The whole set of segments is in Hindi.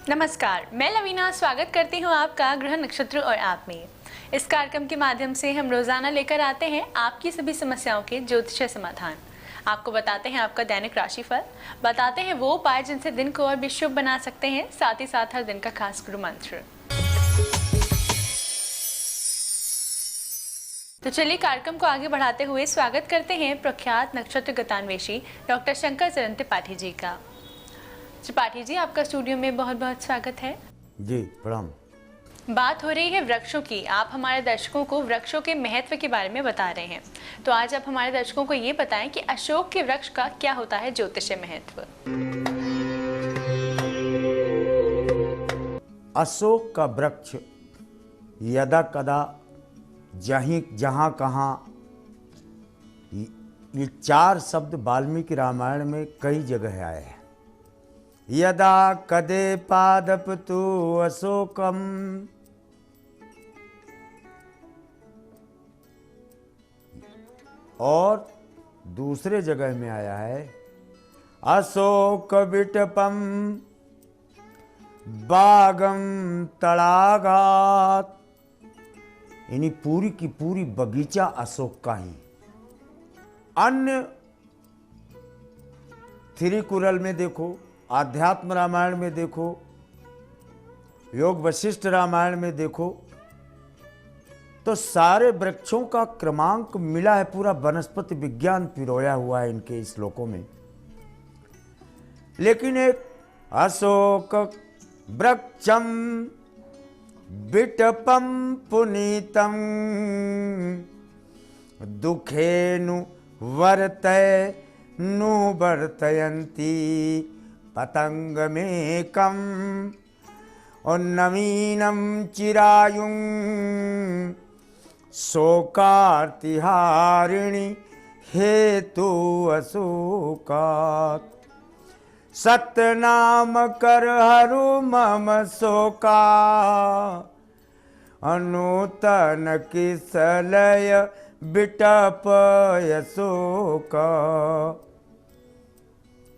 नमस्कार, मैं लवीना स्वागत करती हूँ आपका ग्रह नक्षत्र और आप में। इस कार्यक्रम के माध्यम से हम रोजाना लेकर आते हैं आपकी सभी समस्याओं के ज्योतिषीय समाधान। आपको बताते हैं आपका दैनिक राशिफल, बताते हैं वो उपाय जिनसे दिन को और भी शुभ बना सकते हैं, साथ ही साथ हर दिन का खास गुरु मंत्र। तो चलिए कार्यक्रम को आगे बढ़ाते हुए स्वागत करते हैं प्रख्यात नक्षत्र गतान्वेषी डॉक्टर शंकर चरण त्रिपाठी जी का। त्रिपाठी जी, आपका स्टूडियो में बहुत बहुत स्वागत है। जी प्रणाम। बात हो रही है वृक्षों की। आप हमारे दर्शकों को वृक्षों के महत्व के बारे में बता रहे हैं, तो आज आप हमारे दर्शकों को ये बताएं कि अशोक के वृक्ष का क्या होता है ज्योतिषीय महत्व। अशोक का वृक्ष यदा कदा जहाँ कहाँ, ये चार शब्द वाल्मीकि रामायण में कई जगह आए हैं। यदा कदे पादपतु अशोकम, और दूसरे जगह में आया है अशोक विटपम बागम तड़ागात, यानी पूरी की पूरी बगीचा अशोक का ही। अन्य थिरुकुरल में देखो, आध्यात्म रामायण में देखो, योग वशिष्ठ रामायण में देखो, तो सारे वृक्षों का क्रमांक मिला है। पूरा वनस्पति विज्ञान पिरोया हुआ है इनके श्लोकों में। लेकिन एक अशोक वृक्षम विटपम पुनीतम दुखेनु वर्तय नु वर्तयन्ति पतंगमेकम और नवीनम चिरायुं शोकार्तिहारिणी हेतु अशोकात्, सतनाम कर हरु मम शोका अनूतन किसलय बिटप अशोका।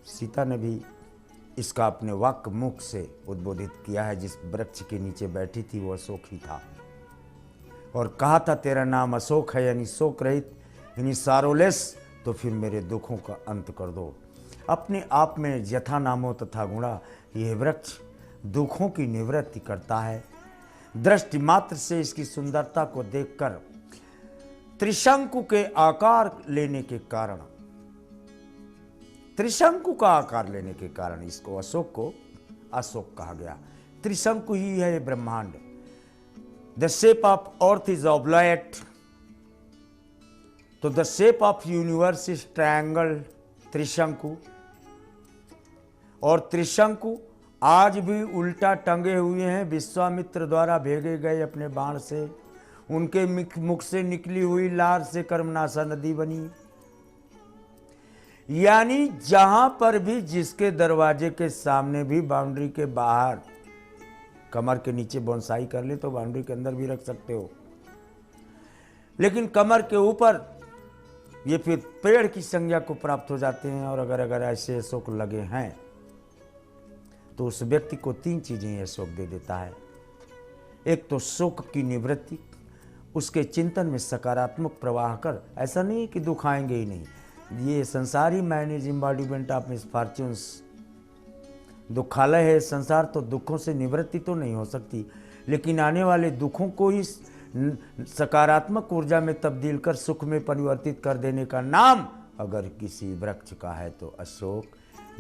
सीता ने भी इसका अपने वाक्य मुख से उद्बोधित किया है। जिस वृक्ष के नीचे बैठी थी वो अशोक ही था, और कहा था तेरा नाम अशोक है, यानी शोक रहित, यानी सारोलेस, तो फिर मेरे दुखों का अंत कर दो। अपने आप में यथा नामो तथा गुणा, यह वृक्ष दुखों की निवृत्ति करता है। दृष्टि मात्र से इसकी सुंदरता को देखकर त्रिशंकु के आकार लेने के कारण, त्रिशंकु का आकार लेने के कारण इसको अशोक को अशोक कहा गया। त्रिशंकु ही है ब्रह्मांड। The shape of earth is oblate, तो the shape of universe is triangle, Trishanku. और त्रिशंकु आज भी उल्टा टंगे हुए हैं। विश्वामित्र द्वारा भेजे गए अपने बाण से उनके मुख से निकली हुई लार से कर्मनाशा नदी बनी। यानी जहां पर भी, जिसके दरवाजे के सामने भी, बाउंड्री के बाहर, कमर के नीचे बोनसाई कर ले तो बाउंड्री के अंदर भी रख सकते हो, लेकिन कमर के ऊपर ये फिर पेड़ की संज्ञा को प्राप्त हो जाते हैं। और अगर ऐसे अशोक लगे हैं तो उस व्यक्ति को तीन चीजें अशोक दे देता है। एक तो शोक की निवृत्ति, उसके चिंतन में सकारात्मक प्रवाह कर, ऐसा नहीं कि दुख आएंगे ही नहीं, ये संसार ही मैनेज इम्बॉडीमेंट ऑफ मिसफॉर्च्यून्स, दुखालय है संसार, तो दुखों से निवृत्ति तो नहीं हो सकती, लेकिन आने वाले दुखों को ही सकारात्मक ऊर्जा में तब्दील कर सुख में परिवर्तित कर देने का नाम अगर किसी वृक्ष का है तो अशोक।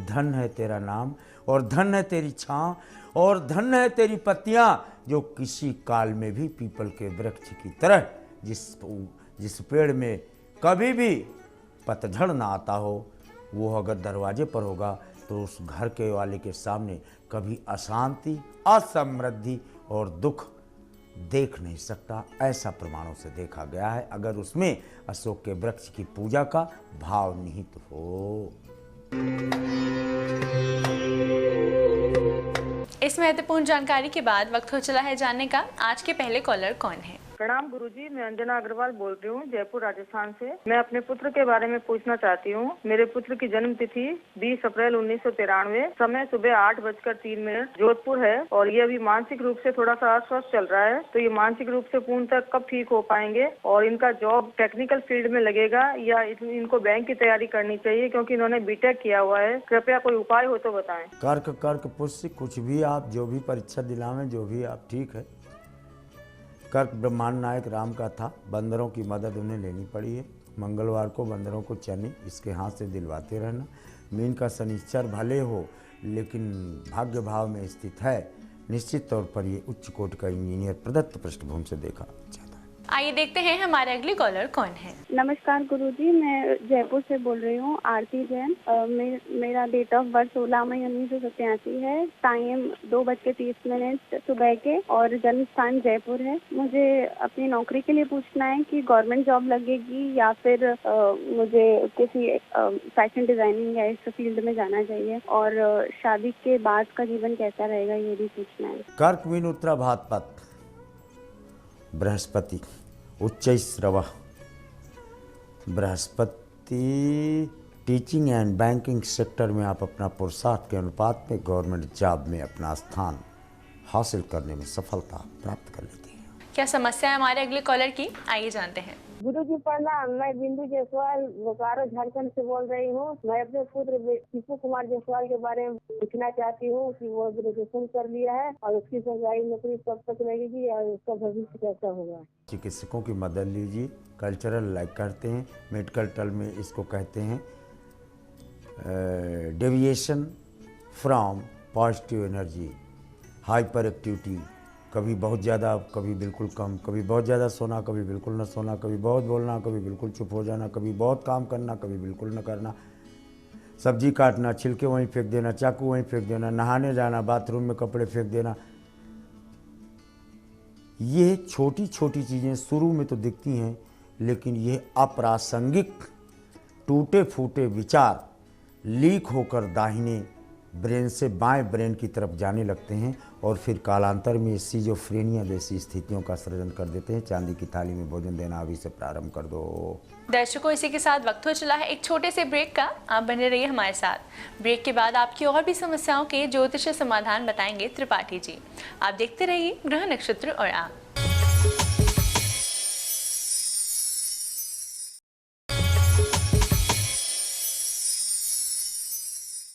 धन है तेरा नाम, और धन है तेरी छां, और धन है तेरी पत्तियां, जो किसी काल में भी पीपल के वृक्ष की तरह, जिस पेड़ में कभी भी पतझड़ ना आता हो, वो अगर दरवाजे पर होगा तो उस घर के वाले के सामने कभी अशांति, असमृद्धि और दुख देख नहीं सकता। ऐसा प्रमाणों से देखा गया है, अगर उसमें अशोक के वृक्ष की पूजा का भाव निहित हो। इस महत्वपूर्ण जानकारी के बाद वक्त हो चला है जानने का आज के पहले कॉलर कौन है। प्रणाम गुरुजी, मैं अंजना अग्रवाल बोल रही हूँ जयपुर राजस्थान से। मैं अपने पुत्र के बारे में पूछना चाहती हूँ। मेरे पुत्र की जन्म तिथि 20 अप्रैल 1993, समय सुबह 8:03, जोधपुर है और ये अभी मानसिक रूप से थोड़ा सा अस्वस्थ चल रहा है। तो ये मानसिक रूप से पूर्णतः कब ठीक हो पाएंगे और इनका जॉब टेक्निकल फील्ड में लगेगा या इनको बैंक की तैयारी करनी चाहिए, क्योंकि इन्होंने बीटेक किया हुआ है। कृपया कोई उपाय हो तो बताएं। कर्क पुष्य कुछ भी आप जो भी परीक्षा दिलावें जो भी आप ठीक है। कर्क ब्रह्मांड नायक राम का था, बंदरों की मदद उन्हें लेनी पड़ी है। मंगलवार को बंदरों को चने इसके हाथ से दिलवाते रहना। मीन का शनिश्चर भले हो लेकिन भाग्य भाव में स्थित है, निश्चित तौर पर ये उच्च कोटि का इंजीनियर प्रदत्त पृष्ठभूमि से देखा जाता है। आइए देखते हैं हमारे अगले कॉलर कौन है। नमस्कार गुरुजी, मैं जयपुर से बोल रही हूँ, आरती जैन। मेरा डेट ऑफ बर्थ 16 मई 1987 है। टाइम 2:30 सुबह के और जन्म स्थान जयपुर है। मुझे अपनी नौकरी के लिए पूछना है कि गवर्नमेंट जॉब लगेगी या फिर मुझे किसी फैशन डिजाइनिंग या इस फील्ड में जाना चाहिए, और शादी के बाद का जीवन कैसा रहेगा ये भी पूछना है। कर्क मीन उत्तरा भाद्रपद, बृहस्पति उच्च श्रव, Brihaspati teaching and banking sector में आप अपना पुरुषार्थ के अनुपात में गवर्नमेंट जॉब में अपना स्थान हासिल करने में सफलता प्राप्त कर लेती हैं। क्या समस्या है हमारे अगले कॉलर की, आइए जानते हैं। गुरु जी प्रणाम, मैं बिंदु जायसवाल बोकारो झारखंड से बोल रही हूँ। मैं अपने पुत्र शिशु कुमार जायसवाल के बारे में पूछना चाहती हूँ कि वो ग्रेजुएशन कर लिया है और उसकी सरकारी नौकरी कब तक लगेगी और उसका भविष्य कैसा होगा। चिकित्सकों की मदद लीजिए। कल्चरल लाइक करते हैं, मेडिकल टर्म में इसको कहते हैं deviation from positive energy, hyper activity, कभी बहुत ज़्यादा कभी बिल्कुल कम, कभी बहुत ज़्यादा सोना कभी बिल्कुल न सोना, कभी बहुत बोलना कभी बिल्कुल चुप हो जाना, कभी बहुत काम करना कभी बिल्कुल न करना, सब्जी काटना छिलके वहीं फेंक देना, चाकू वहीं फेंक देना, नहाने जाना, बाथरूम में कपड़े फेंक देना। ये छोटी छोटी चीज़ें शुरू में तो दिखती हैं लेकिन ये अप्रासंगिक टूटे फूटे विचार लीक होकर दाहिने ब्रेन से बाएं ब्रेन की तरफ जाने लगते हैं और फिर कालांतर में सिजोफ्रेनिया जैसी स्थितियों का सृजन कर देते हैं। चांदी की थाली में भोजन देना अभी से प्रारंभ कर दो। दर्शकों, इसी के साथ वक्त हो चला है एक छोटे से ब्रेक का। आप बने रहिए हमारे साथ। ब्रेक के बाद आपकी और भी समस्याओं के ज्योतिष समाधान बताएंगे त्रिपाठी जी। आप देखते रहिए ग्रह नक्षत्र और आप।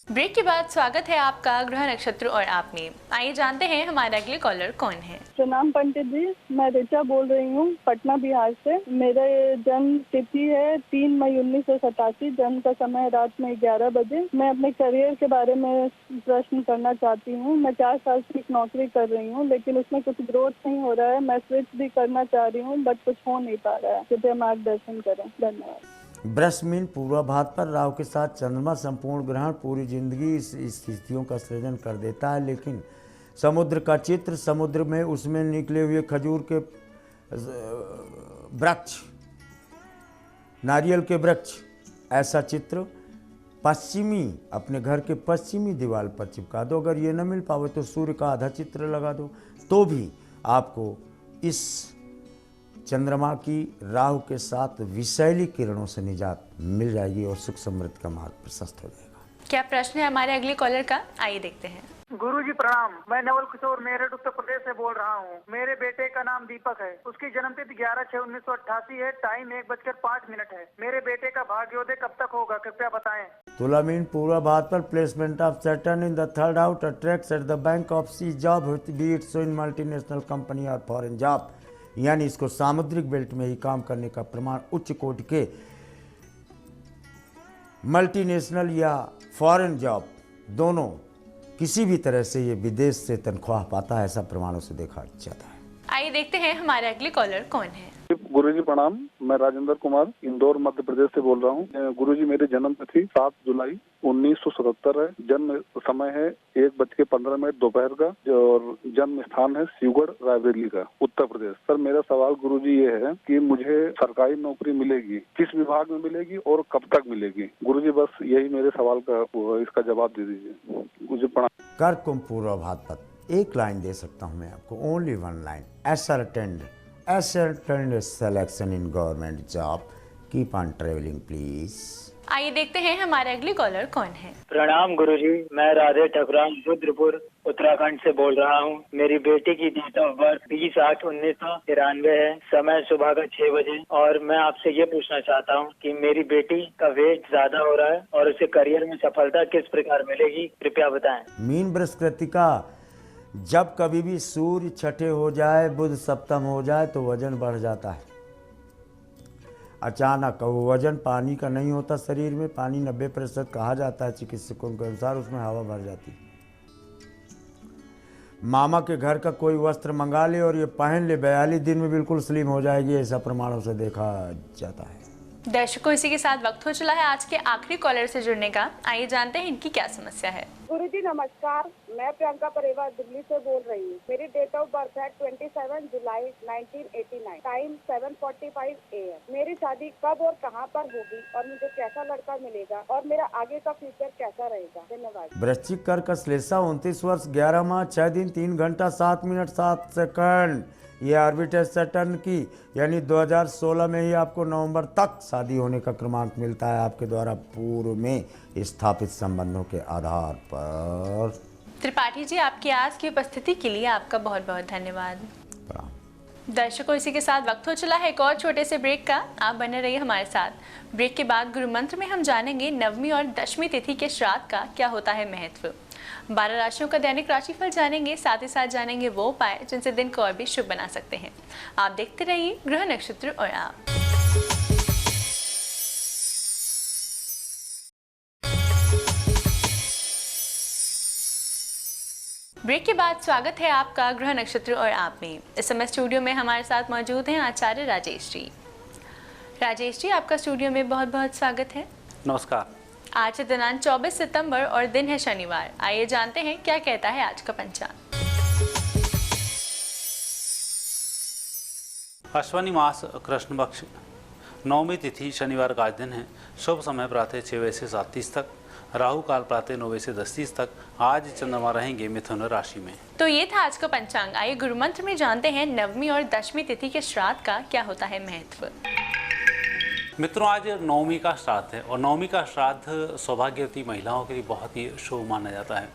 ब्रेक के बाद स्वागत है आपका ग्रह नक्षत्र और आप में। आइए जानते हैं हमारे अगले कॉलर कौन है। प्रणाम पंडित जी, मैं ऋचा बोल रही हूँ पटना बिहार से। मेरा जन्म तिथि है 3 मई 1987, जन्म का समय रात में 11 बजे। मैं अपने करियर के बारे में प्रश्न करना चाहती हूँ। मैं 4 साल से एक नौकरी कर रही हूँ लेकिन उसमें कुछ ग्रोथ नहीं हो रहा है। मैं स्विच भी करना चाह रही हूँ बट कुछ हो नहीं पा रहा है। कृपया मार्गदर्शन करें, धन्यवाद। बृहस्पति पूर्वा भात पर राहु के साथ चंद्रमा संपूर्ण ग्रहण पूरी जिंदगी इस स्थितियों का सृजन कर देता है, लेकिन समुद्र का चित्र, समुद्र में उसमें निकले हुए खजूर के वृक्ष, नारियल के वृक्ष, ऐसा चित्र पश्चिमी अपने घर के पश्चिमी दीवार पर चिपका दो। अगर ये न मिल पावे तो सूर्य का आधा चित्र लगा दो, तो भी आपको इस चंद्रमा की राहु के साथ विषैली किरणों से निजात मिल जाएगी और सुख समृद्धि का मार्ग प्रशस्त हो जाएगा। क्या प्रश्न है हमारे अगले कॉलर का, आइए देखते हैं। गुरु जी प्रणाम, मैं नवल किशोर मेरठ उत्तर प्रदेश से बोल रहा हूँ। मेरे बेटे का नाम दीपक है। उसकी जन्मतिथि 11/6/1988 है। टाइम 1:05 है। मेरे बेटे का भाग्योदय कब तक होगा, कृपया बताएं। तुला मीन पूर्वा भात पर placement of Saturn in the third house attracts at the bank of sea job be it's in multinational company और फॉरेन जॉब, यानी इसको सामुद्रिक बेल्ट में ही काम करने का प्रमाण उच्च कोटि के मल्टीनेशनल या फॉरेन जॉब दोनों किसी भी तरह से ये विदेश से तनख्वाह पाता है, ऐसा प्रमाणों से देखा जाता है। आइए देखते हैं हमारे अगले कॉलर कौन है। गुरु जी प्रणाम, मैं राजेंद्र कुमार इंदौर मध्य प्रदेश से बोल रहा हूँ। गुरु जी मेरी जन्म तिथि 7 जुलाई 1977 है। जन्म समय है 1:15 दोपहर का और जन्म स्थान है शिवगढ़ रायबरेली का, उत्तर प्रदेश। सर मेरा सवाल गुरु जी ये है कि मुझे सरकारी नौकरी मिलेगी, किस विभाग में मिलेगी और कब तक मिलेगी? गुरु जी बस यही मेरे सवाल का इसका जवाब दे दीजिए। गुरु जी प्रणाम। कर्क पूर्वा भात पर एक लाइन दे सकता हूँ मैं आपको, only one line. Ascertained ascertained selection in government job. Keep on traveling, please. आइए देखते हैं हमारे अगले कॉलर कौन है। प्रणाम गुरुजी, मैं राधे ठकुराम रुद्रपुर उत्तराखंड से बोल रहा हूँ। मेरी बेटी की डेट ऑफ बर्थ 20/8/1993 है। समय सुबह का 6 बजे। और मैं आपसे ये पूछना चाहता हूँ कि मेरी बेटी का वेट ज्यादा हो रहा है और उसे करियर में सफलता किस प्रकार मिलेगी, कृपया बताएं। मीन बृहस्पतिका, जब कभी भी सूर्य छठे हो जाए, बुध सप्तम हो जाए तो वजन बढ़ जाता है अचानक। वो वजन पानी का नहीं होता, शरीर में पानी 90% कहा जाता है चिकित्सकों के अनुसार, उसमें हवा भर जाती है। मामा के घर का कोई वस्त्र मंगा ले और ये पहन ले, 42 दिन में बिल्कुल स्लिम हो जाएगी, ऐसा प्रमाणों से देखा जाता है। दर्शकों, इसी के साथ वक्त हो चला है आज के आखिरी कॉलर से जुड़ने का। आइए जानते हैं इनकी क्या समस्या है। गुरुजी नमस्कार, मैं प्रियंका परिवार दिल्ली से बोल रही हूँ। मेरी डेट ऑफ बर्थ है 27 जुलाई 1989, टाइम 7:45 AM। मेरी शादी कब और कहाँ पर होगी और मुझे कैसा लड़का मिलेगा और मेरा आगे का फ्यूचर कैसा रहेगा? धन्यवाद। वृश्चिक कर्क श्लेषा, 29 वर्ष 11 माह 6 दिन 3 घंटा 7 मिनट 7 सेकंड। ये ऑर्बिट है सैटर्न की, यानी 2016 में ही आपको नवंबर तक शादी होने का क्रमांक मिलता है आपके द्वारा पूर्व में स्थापित संबंधों के आधार पर। त्रिपाठी जी, आपकी आज की उपस्थिति के लिए आपका बहुत बहुत धन्यवाद। दर्शकों, इसी के साथ वक्त हो चला है एक और छोटे से ब्रेक का। आप बने रहिए हमारे साथ। ब्रेक के बाद गुरु मंत्र में हम जानेंगे 9वीं और 10वीं तिथि के श्राद्ध का क्या होता है महत्व। 12 राशियों का दैनिक राशिफल जानेंगे, साथ ही साथ जानेंगे वो उपाय जिनसे दिन को और भी शुभ बना सकते हैं। आप देखते रहिए ग्रह नक्षत्र और आप। ब्रेक के बाद स्वागत है आपका ग्रह नक्षत्र और आप में। इस समय स्टूडियो में हमारे साथ मौजूद हैं आचार्य राजेश जी। राजेश जी, आपका स्टूडियो में बहुत बहुत स्वागत है। नमस्कार। आज है दिनांक 24 सितंबर और दिन है शनिवार। आइए जानते हैं क्या कहता है आज का पंचांग। अश्वनी मास कृष्ण पक्ष 9वीं तिथि शनिवार का आज दिन है। शुभ समय प्रातः 6 बजे से 7:30 तक, राहु काल प्रातः 9 बजे से 10:30 तक। आज चंद्रमा रहेंगे मिथुन राशि में। तो ये था आज का पंचांग। आइए गुरु मंत्र में जानते हैं 9वीं और 10वीं तिथि के श्राद्ध का क्या होता है महत्व। मित्रों, आज 9वीं का श्राद्ध है और 9वीं का श्राद्ध सौभाग्यवती महिलाओं के लिए बहुत ही शुभ माना जाता है।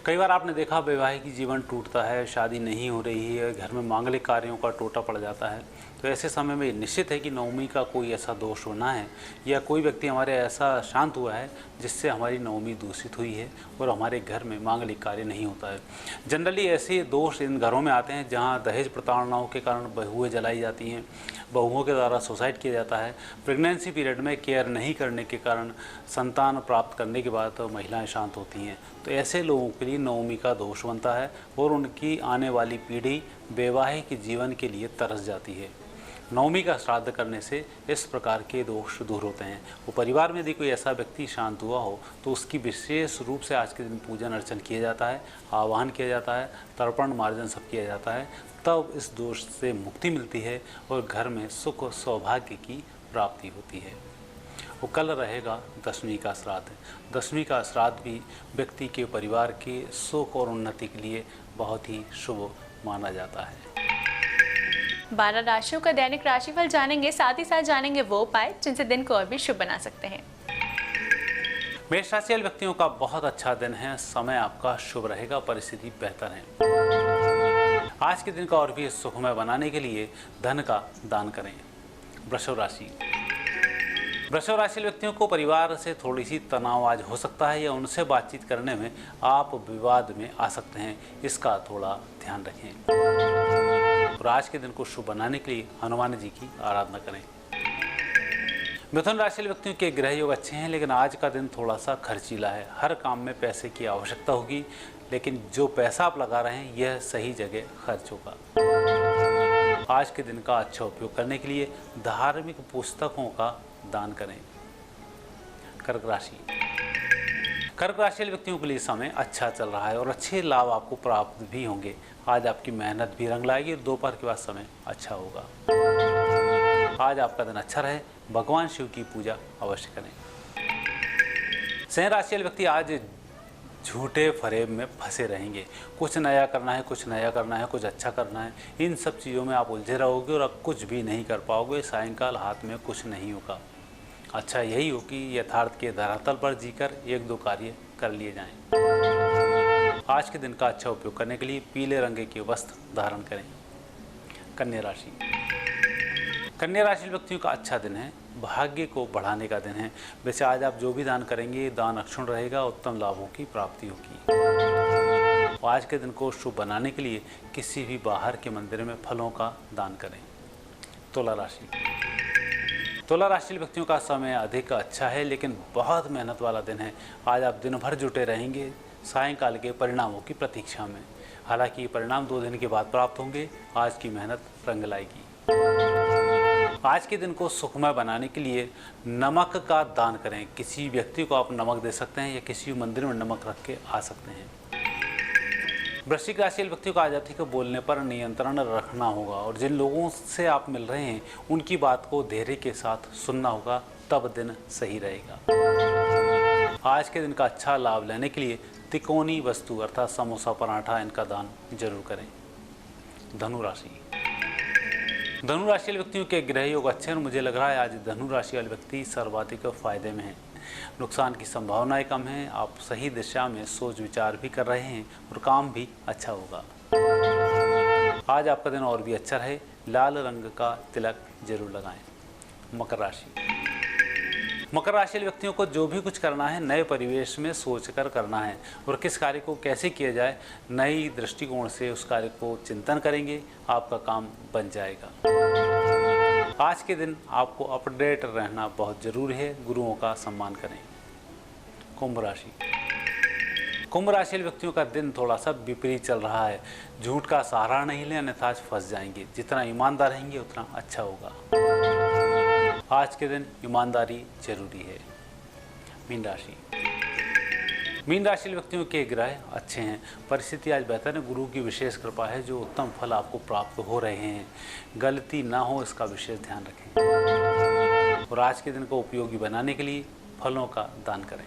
कई बार आपने देखा वैवाहिक जीवन टूटता है, शादी नहीं हो रही है, घर में मांगलिक कार्यों का टोटा पड़ जाता है। तो ऐसे समय में निश्चित है कि 9वीं का कोई ऐसा दोष होना है या कोई व्यक्ति हमारे ऐसा शांत हुआ है जिससे हमारी 9वीं दूषित हुई है और हमारे घर में मांगलिक कार्य नहीं होता है। जनरली ऐसे दोष इन घरों में आते हैं जहाँ दहेज प्रताड़नाओं के कारण बहुएं जलाई जाती हैं, बहुओं के द्वारा सुसाइड किया जाता है, प्रेगनेंसी पीरियड में केयर नहीं करने के कारण संतान प्राप्त करने के बाद तो महिलाएं शांत होती हैं। तो ऐसे लोगों के लिए 9वीं का दोष बनता है और उनकी आने वाली पीढ़ी वैवाहिक जीवन के लिए तरस जाती है। 9वीं का श्राद्ध करने से इस प्रकार के दोष दूर होते हैं। वो परिवार में यदि कोई ऐसा व्यक्ति शांत हुआ हो तो उसकी विशेष रूप से आज के दिन पूजन अर्चन किया जाता है, आह्वान किया जाता है, तर्पण मार्जन सब किया जाता है। तब इस दोष से मुक्ति मिलती है और घर में सुख और सौभाग्य की प्राप्ति होती है। वो कल रहेगा 10वीं का श्राद्ध। 10वीं का श्राद्ध भी व्यक्ति के परिवार के सुख और उन्नति के लिए बहुत ही शुभ माना जाता है। 12 राशियों का दैनिक राशिफल जानेंगे, साथ ही साथ जानेंगे वो उपाय जिनसे दिन को और भी शुभ बना सकते हैं। मेष राशि वाले व्यक्तियों का बहुत अच्छा दिन है। समय आपका शुभ रहेगा, परिस्थिति बेहतर है। आज के दिन का और भी सुखमय बनाने के लिए धन का दान करें। वृषभ राशि व्यक्तियों को परिवार से थोड़ी सी तनाव आज हो सकता है या उनसे बातचीत करने में आप विवाद में आ सकते हैं, इसका थोड़ा ध्यान रखें। और आज के दिन को शुभ बनाने के लिए हनुमान जी की आराधना करें। मिथुन राशि व्यक्तियों के ग्रह योग अच्छे हैं, लेकिन आज का दिन थोड़ा सा खर्चीला है। हर काम में पैसे की आवश्यकता होगी, लेकिन जो पैसा आप लगा रहे हैं यह सही जगह खर्च होगा। आज के दिन का अच्छा उपयोग करने के लिए धार्मिक पुस्तकों का दान करें। कर्क राशि व्यक्तियों के लिए समय अच्छा चल रहा है और अच्छे लाभ आपको प्राप्त भी होंगे। आज आपकी मेहनत भी रंग लाएगी और दोपहर के बाद समय अच्छा होगा। आज आपका दिन अच्छा रहे, भगवान शिव की पूजा अवश्य करें। सिंह राशि वाले व्यक्ति आज झूठे फरेब में फंसे रहेंगे। कुछ नया करना है, कुछ नया करना है, कुछ अच्छा करना है, इन सब चीज़ों में आप उलझे रहोगे और अब कुछ भी नहीं कर पाओगे। सायंकाल हाथ में कुछ नहीं होगा। अच्छा यही हो कि यथार्थ के धरातल पर जीकर एक दो कार्य कर लिए जाएं। आज के दिन का अच्छा उपयोग करने के लिए पीले रंग के वस्त्र धारण करें। कन्या राशि। कन्या राशि व्यक्तियों का अच्छा दिन है, भाग्य को बढ़ाने का दिन है। वैसे आज आप जो भी दान करेंगे दान अक्षुण रहेगा, उत्तम लाभों की प्राप्ति होगी। आज के दिन को शुभ बनाने के लिए किसी भी बाहर के मंदिर में फलों का दान करें। तुला राशि। तुला राशि व्यक्तियों का समय अधिक अच्छा है, लेकिन बहुत मेहनत वाला दिन है। आज आप दिन भर जुटे रहेंगे सायंकाल के परिणामों की प्रतीक्षा में। हालांकि परिणाम 2 दिन के बाद प्राप्त होंगे। आज की मेहनत रंग लाएगी। आज के दिन को सुखमय बनाने के लिए नमक का दान करें। किसी व्यक्ति को आप नमक दे सकते हैं या किसी मंदिर में नमक रख के आ सकते हैं। वृश्चिक राशि व्यक्तियों को आज अधिक बोलने पर नियंत्रण रखना होगा और जिन लोगों से आप मिल रहे हैं उनकी बात को धैर्य के साथ सुनना होगा, तब दिन सही रहेगा। आज के दिन का अच्छा लाभ लेने के लिए तिकोनी वस्तु अर्थात समोसा, पराठा इनका दान जरूर करें। धनु राशि। धनु राशि वाले व्यक्तियों के ग्रह योग अच्छे हैं और मुझे लग रहा है आज धनु राशि वाले व्यक्ति सर्वाधिक फायदे में हैं। नुकसान की संभावनाएं कम हैं। आप सही दिशा में सोच विचार भी कर रहे हैं और काम भी अच्छा होगा। आज आपका दिन और भी अच्छा रहे। लाल रंग का तिलक जरूर लगाएं। मकर राशि। मकर राशि वाले व्यक्तियों को जो भी कुछ करना है नए परिवेश में सोचकर करना है और किस कार्य को कैसे किया जाए नई दृष्टिकोण से उस कार्य को चिंतन करेंगे, आपका काम बन जाएगा। आज के दिन आपको अपडेट रहना बहुत जरूरी है। गुरुओं का सम्मान करें। कुंभ राशि। कुंभ राशि वाले व्यक्तियों का दिन थोड़ा सा विपरीत चल रहा है। झूठ का सहारा नहीं लें, अन्यथा आज फंस जाएंगे। जितना ईमानदार रहेंगे उतना अच्छा होगा। आज के दिन ईमानदारी जरूरी है। मीन राशि। मीन राशि व्यक्तियों के ग्रह अच्छे हैं। परिस्थिति आज बेहतर है। गुरु की विशेष कृपा है जो उत्तम फल आपको प्राप्त हो रहे हैं। गलती ना हो इसका विशेष ध्यान रखें और आज के दिन को उपयोगी बनाने के लिए फलों का दान करें।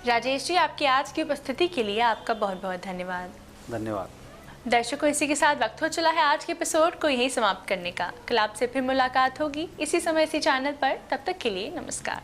राजेश जी, आपकी आज की उपस्थिति के लिए आपका बहुत बहुत धन्यवाद। धन्यवाद। दर्शकों, इसी के साथ वक्त हो चला है आज के एपिसोड को यहीं समाप्त करने का। कल आपसे फिर मुलाकात होगी इसी समय इसी चैनल पर। तब तक के लिए नमस्कार।